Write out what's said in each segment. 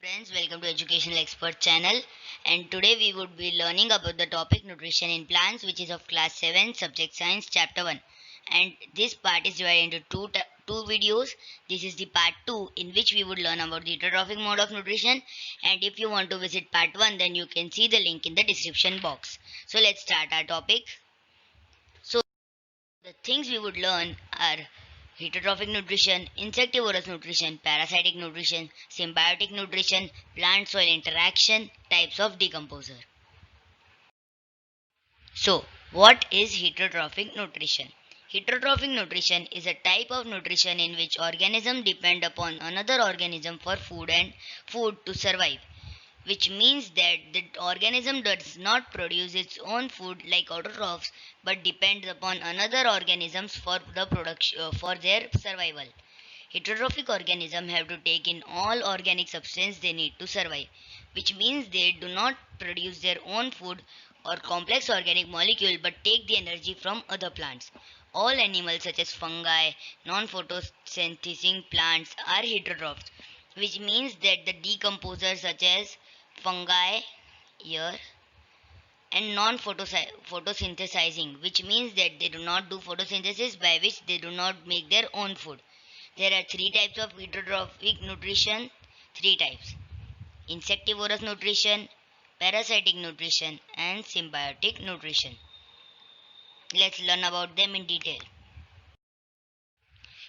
Friends, welcome to Educational Expert channel, and today we would be learning about the topic nutrition in plants, which is of class 7 subject science chapter 1. And this part is divided into two videos. This is the part 2, in which we would learn about the heterotrophic mode of nutrition, and if you want to visit part 1, then you can see the link in the description box. So let's start our topic. So the things we would learn are heterotrophic nutrition, insectivorous nutrition, parasitic nutrition, symbiotic nutrition, plant-soil interaction, types of decomposer. So, what is heterotrophic nutrition? Heterotrophic nutrition is a type of nutrition in which organisms depend upon another organism for food to survive, which means that the organism does not produce its own food like autotrophs but depends upon another organisms for the production for their survival. Heterotrophic organisms have to take in all organic substance they need to survive, which means they do not produce their own food or complex organic molecule but take the energy from other plants. All animals such as fungi, non-photosynthesizing plants are heterotrophs, which means that the decomposers such as fungi here and non-photosynthesizing, which means that they do not do photosynthesis by which they do not make their own food. There are three types of heterotrophic nutrition. Three types: insectivorous nutrition, parasitic nutrition, and symbiotic nutrition. Let's learn about them in detail.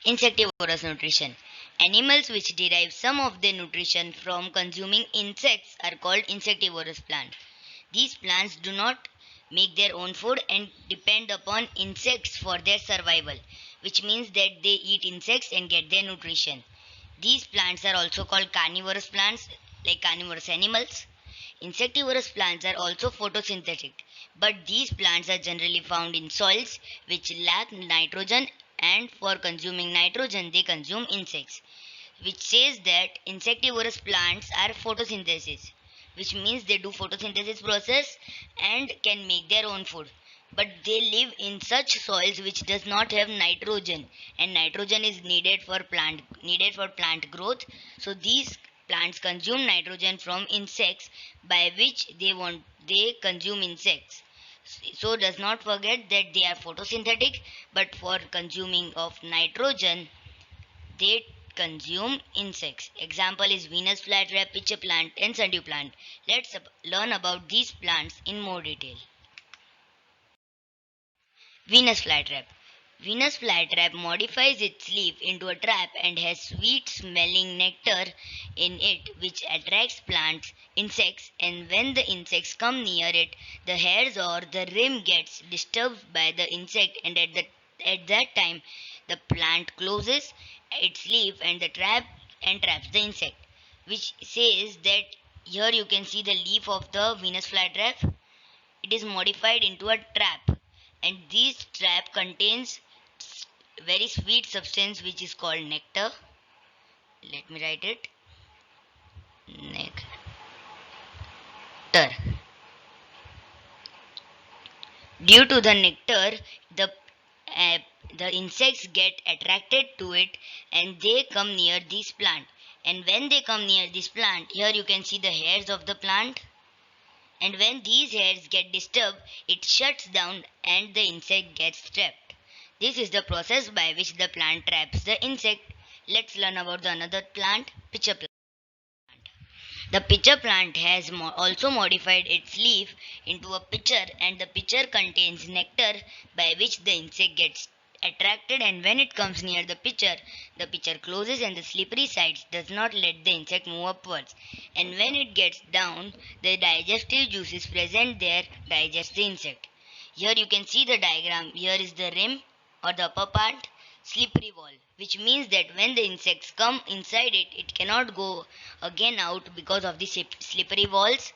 Insectivorous nutrition. Animals which derive some of their nutrition from consuming insects are called insectivorous plants. These plants do not make their own food and depend upon insects for their survival, which means that they eat insects and get their nutrition. These plants are also called carnivorous plants, like carnivorous animals. Insectivorous plants are also photosynthetic, but these plants are generally found in soils which lack nitrogen, and for consuming nitrogen they consume insects, which says that insectivorous plants are photosynthesis, which means they do photosynthesis process and can make their own food, but they live in such soils which does not have nitrogen, and nitrogen is needed for plant growth. So these plants consume nitrogen from insects, by which they consume insects. So does not forget that they are photosynthetic, but for consuming of nitrogen they consume insects. Example is Venus flytrap, pitcher plant, and sundew plant. Let's learn about these plants in more detail. Venus flytrap. Venus flytrap modifies its leaf into a trap and has sweet smelling nectar in it which attracts plants, insects, and when the insects come near it, the hairs or the rim gets disturbed by the insect, and at that time the plant closes its leaf and the trap and traps the insect, which says that here you can see the leaf of the Venus flytrap. It is modified into a trap, and this trap contains very sweet substance which is called nectar. Let me write it. Nectar. Due to the nectar, the uh, the insects get attracted to it and they come near this plant. And when they come near this plant, here you can see the hairs of the plant. And when these hairs get disturbed, it shuts down and the insect gets trapped. This is the process by which the plant traps the insect. Let's learn about the another plant, pitcher plant. The pitcher plant has also modified its leaf into a pitcher, and the pitcher contains nectar by which the insect gets attracted, and when it comes near the pitcher closes and the slippery sides does not let the insect move upwards, and when it gets down the digestive juices present there digest the insect. Here you can see the diagram. Here is the rim or the upper part, slippery wall, which means that when the insects come inside it, it cannot go again out because of the slippery walls,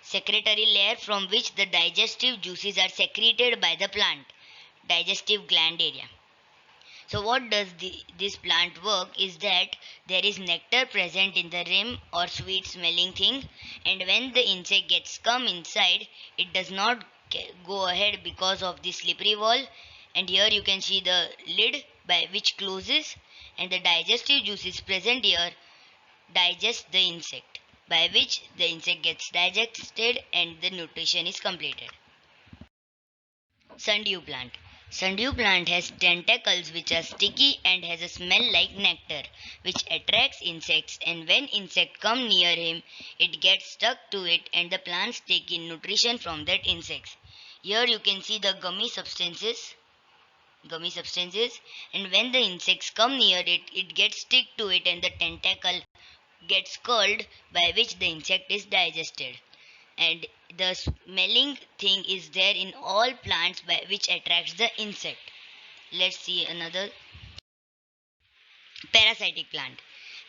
secretory layer from which the digestive juices are secreted by the plant, digestive gland area. So what does this plant work is that there is nectar present in the rim or sweet smelling thing, and when the insect gets come inside, it does not go ahead because of the slippery wall. And here you can see the lid by which closes, and the digestive juices present here digest the insect, by which the insect gets digested and the nutrition is completed. Sundew plant. Sundew plant has tentacles which are sticky and has a smell like nectar, which attracts insects, and when insects come near him, it gets stuck to it and the plants take in nutrition from that insects. Here you can see the gummy substances, and when the insects come near it, it gets stick to it and the tentacle gets curled, by which the insect is digested. And the smelling thing is there in all plants, which attracts the insect. Let's see another. Parasitic plant.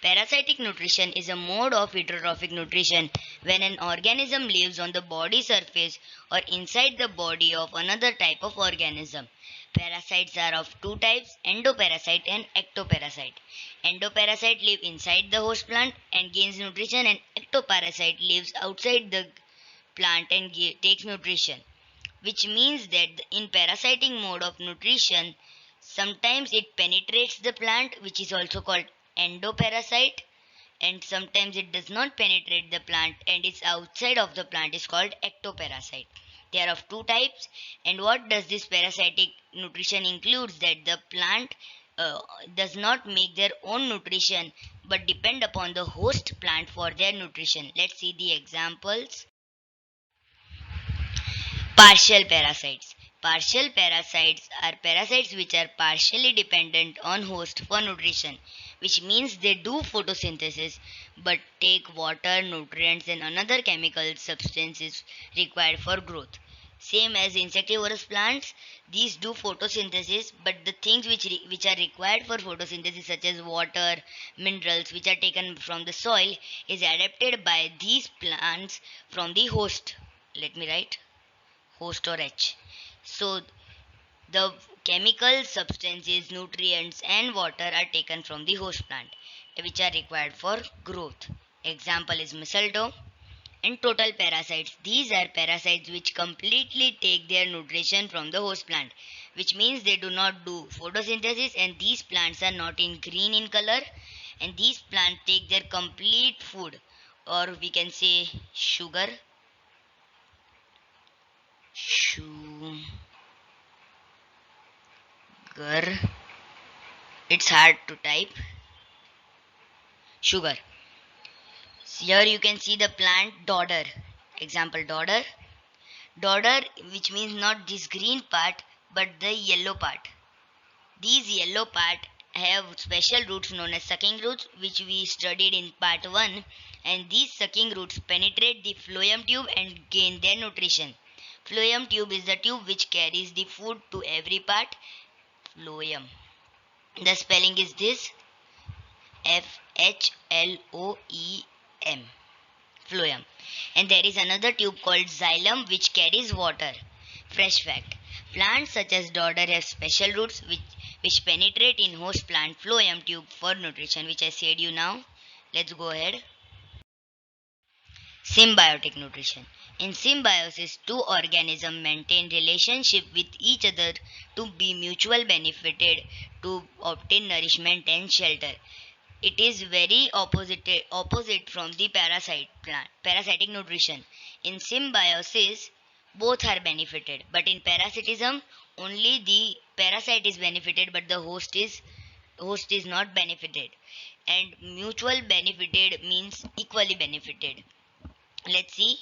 Parasitic nutrition is a mode of heterotrophic nutrition when an organism lives on the body surface or inside the body of another type of organism. Parasites are of two types, endoparasite and ectoparasite. Endoparasite live inside the host plant and gains nutrition, and ectoparasite lives outside the plant and takes nutrition, which means that in parasitic mode of nutrition, sometimes it penetrates the plant, which is also called endoparasite, and sometimes it does not penetrate the plant and it's outside of the plant, is called ectoparasite. They are of two types, and what does this parasitic nutrition includes that the plant uh, does not make their own nutrition but depend upon the host plant for their nutrition. Let's see the examples. Partial parasites. Partial parasites are parasites which are partially dependent on host for nutrition, which means they do photosynthesis but take water, nutrients, and another chemical substances required for growth. Same as insectivorous plants, these do photosynthesis, but the things which are required for photosynthesis, such as water, minerals, which are taken from the soil, is adapted by these plants from the host. Let me write host or H. So the chemical substances, nutrients, and water are taken from the host plant, which are required for growth. Example is mistletoe. And total parasites. These are parasites which completely take their nutrition from the host plant, which means they do not do photosynthesis, and these plants are not in green in color, and these plants take their complete food, or we can say sugar. Sugar. It's hard to type. Sugar. Here you can see the plant dodder. Example dodder. Dodder, which means not this green part but the yellow part. These yellow part have special roots known as sucking roots, which we studied in part 1, and these sucking roots penetrate the phloem tube and gain their nutrition. Phloem tube is the tube which carries the food to every part. Phloem. The spelling is this: Phloem. Phloem. And there is another tube called xylem which carries water. Fresh fact: plants such as dodder have special roots which penetrate in host plant phloem tube for nutrition, which I said you now. Let's go ahead. Symbiotic nutrition. In symbiosis, two organisms maintain relationship with each other to be mutual benefited, to obtain nourishment and shelter. It is very opposite from the parasitic nutrition. In symbiosis, both are benefited, but in parasitism, only the parasite is benefited, but the host is not benefited. And mutual benefited means equally benefited. Let's see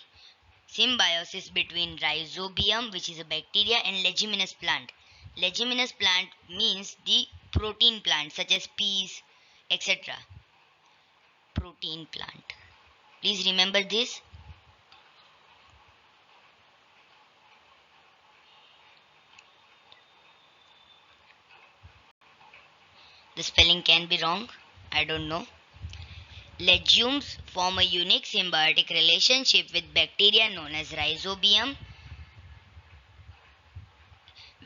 symbiosis between rhizobium, which is a bacteria, and leguminous plant. Leguminous plant means the protein plant such as peas, etc. Protein plant. Please remember this. The spelling can be wrong. I don't know. Legumes form a unique symbiotic relationship with bacteria known as rhizobium,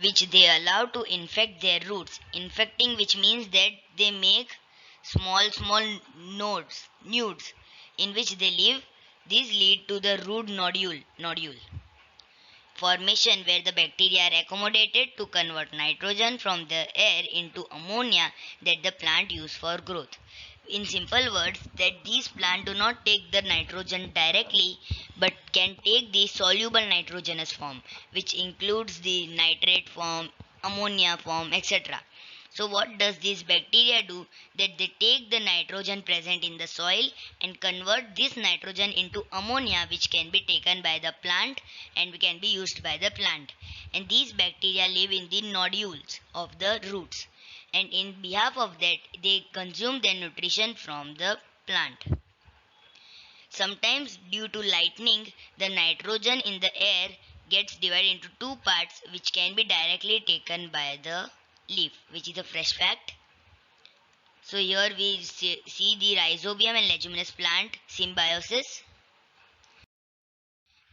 which they allow to infect their roots. Infecting, which means that they make small nodes in which they live. These lead to the root nodule formation, where the bacteria are accommodated to convert nitrogen from the air into ammonia that the plant uses for growth. In simple words, that these plants do not take the nitrogen directly but can take the soluble nitrogenous form, which includes the nitrate form, ammonia form, etc. So what does this bacteria do? That they take the nitrogen present in the soil and convert this nitrogen into ammonia, which can be taken by the plant and can be used by the plant. And these bacteria live in the nodules of the roots, and in behalf of that they consume their nutrition from the plant. Sometimes due to lightning, the nitrogen in the air gets divided into two parts, which can be directly taken by the leaf, which is a fresh fact. So here we see the rhizobium and leguminous plant symbiosis.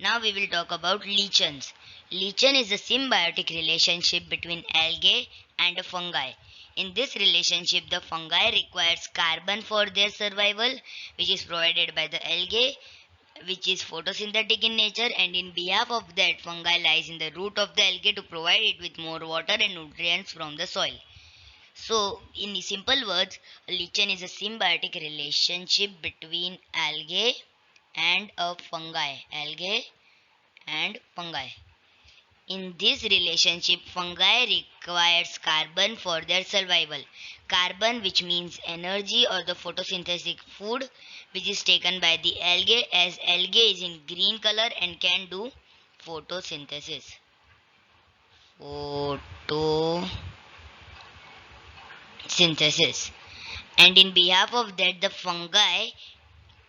Now we will talk about lichens. Lichen is a symbiotic relationship between algae and a fungi. In this relationship, the fungi requires carbon for their survival, which is provided by the algae, which is photosynthetic in nature, and in behalf of that, fungi lies in the root of the algae to provide it with more water and nutrients from the soil. So, in simple words, a lichen is a symbiotic relationship between algae and a fungi. Algae and fungi. In this relationship, fungi requires carbon for their survival. Carbon, which means energy or the photosynthetic food, which is taken by the algae, as algae is in green color and can do photosynthesis. Photosynthesis. And in behalf of that, the fungi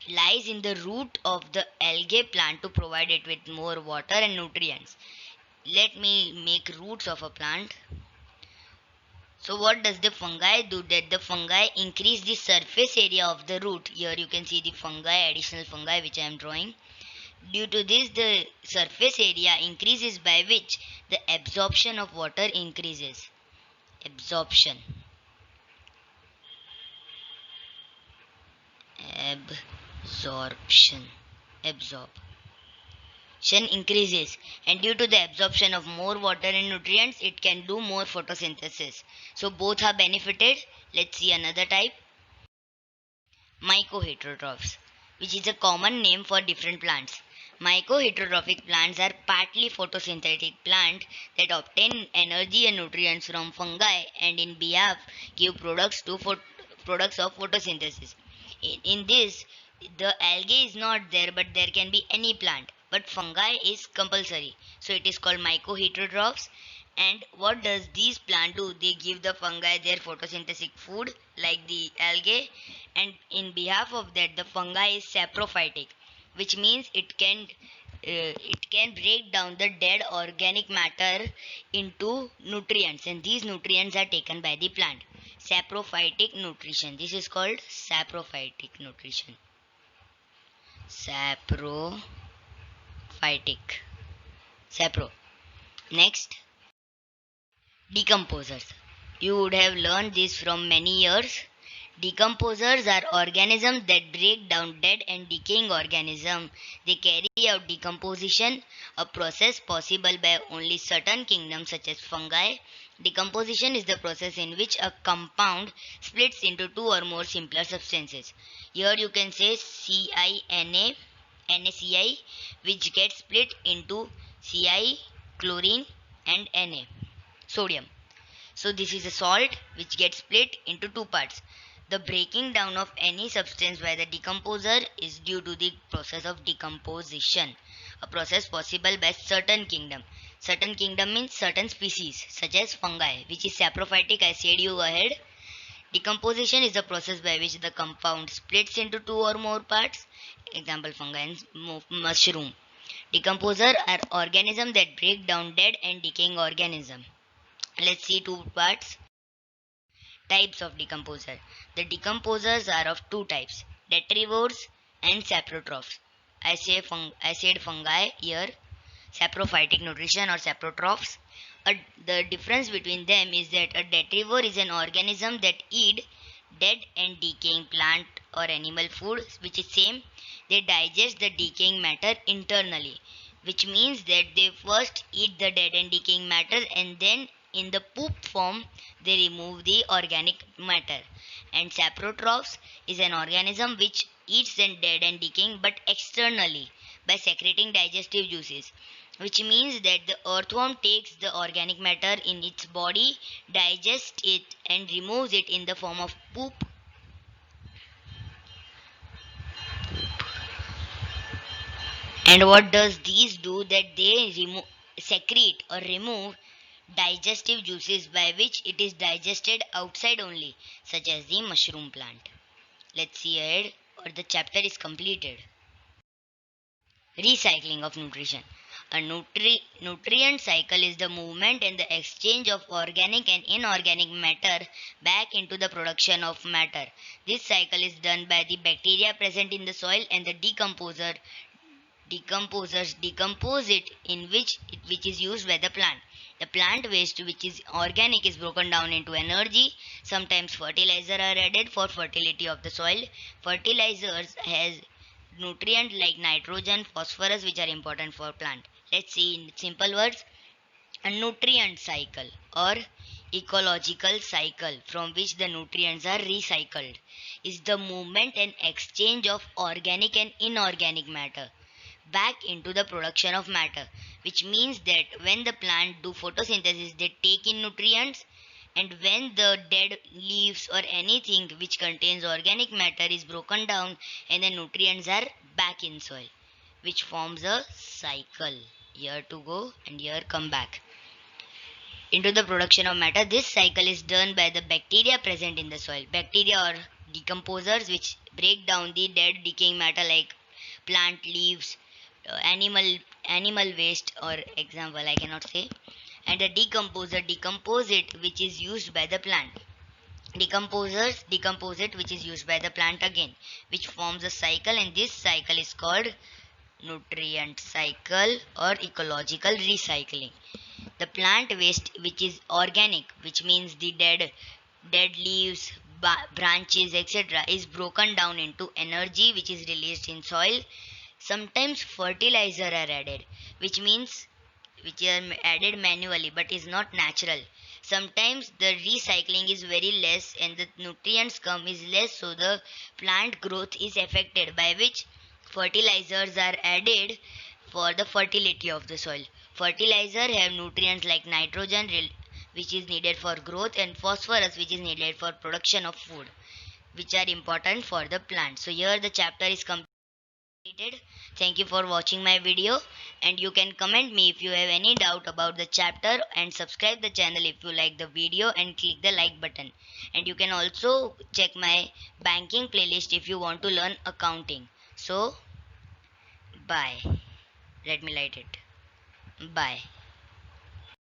lies in the root of the algae plant to provide it with more water and nutrients. Let me make roots of a plant. So what does the fungi do? That the fungi increase the surface area of the root. Here you can see the fungi, additional fungi which I am drawing. Due to this, the surface area increases, by which the absorption of water increases. Absorption. Absorption increases, and due to the absorption of more water and nutrients, it can do more photosynthesis. So both are benefited. Let's see another type. Mycoheterotrophs, which is a common name for different plants. Mycoheterotrophic plants are partly photosynthetic plants that obtain energy and nutrients from fungi and in behalf give products of photosynthesis. In this, the algae is not there, but there can be any plant, but fungi is compulsory, so it is called mycoheterotrophs. And what does these plant do? They give the fungi their photosynthetic food like the algae, and in behalf of that, the fungi is saprophytic, which means it can break down the dead organic matter into nutrients, and these nutrients are taken by the plant. Saprophytic nutrition. This is called saprophytic nutrition. Saprophytic. Sapro. Next, decomposers. You would have learned this from many years. Decomposers are organisms that break down dead and decaying organisms. They carry out decomposition, a process possible by only certain kingdoms such as fungi. Decomposition is the process in which a compound splits into two or more simpler substances. Here you can say CiNA, NaCl, which gets split into Ci, chlorine, and Na, sodium. So this is a salt which gets split into two parts. The breaking down of any substance by the decomposer is due to the process of decomposition, a process possible by certain kingdom. Certain kingdom means certain species, such as fungi, which is saprophytic. I said you ahead. Decomposition is the process by which the compound splits into two or more parts. Example, fungi and mushroom. Decomposer are organisms that break down dead and decaying organisms. Let's see two parts. Types of decomposer. The decomposers are of two types, detrivores and saprotrophs. I said fungi here, saprophytic nutrition or saprotrophs. The difference between them is that a detrivore is an organism that eat dead and decaying plant or animal food, which is same. They digest the decaying matter internally, which means that they first eat the dead and decaying matter and then in the poop form, they remove the organic matter. And saprotrophs is an organism which eats and dead and decaying but externally by secreting digestive juices, which means that the earthworm takes the organic matter in its body, digests it, and removes it in the form of poop. And what does these do? That they secrete or remove digestive juices by which it is digested outside only, such as the mushroom plant. Let's see ahead, or the chapter is completed. Recycling of nutrition. A nutrient cycle is the movement and the exchange of organic and inorganic matter back into the production of matter. This cycle is done by the bacteria present in the soil, and the decomposers decompose it in which is used by the plant. The plant waste, which is organic, is broken down into energy. Sometimes fertilizer are added for fertility of the soil. Fertilizers has nutrient like nitrogen, phosphorus, which are important for plant. Let's see in simple words. A nutrient cycle or ecological cycle from which the nutrients are recycled is the movement and exchange of organic and inorganic matter back into the production of matter, which means that when the plant do photosynthesis, they take in nutrients, and when the dead leaves or anything which contains organic matter is broken down, and the nutrients are back in soil, which forms a cycle. Here to go and here come back into the production of matter. This cycle is done by the bacteria present in the soil. Bacteria are decomposers which break down the dead decaying matter like plant leaves, animal waste, or example I cannot say. And the decomposer decompose it, which is used by the plant. Decomposers decompose it, which is used by the plant again, which forms a cycle, and this cycle is called nutrient cycle or ecological recycling. The plant waste, which is organic, which means the dead leaves, branches, etc., is broken down into energy, which is released in soil. Sometimes fertilizer are added, which means which are added manually but is not natural. Sometimes the recycling is very less and the nutrients come is less, so the plant growth is affected, by which fertilizers are added for the fertility of the soil. Fertilizer have nutrients like nitrogen, which is needed for growth, and phosphorus, which is needed for production of food, which are important for the plant. So here the chapter is completed. Thank you for watching my video, and you can comment me if you have any doubt about the chapter, and subscribe the channel if you like the video and click the like button. And you can also check my banking playlist if you want to learn accounting. So bye. Let me light it. Bye.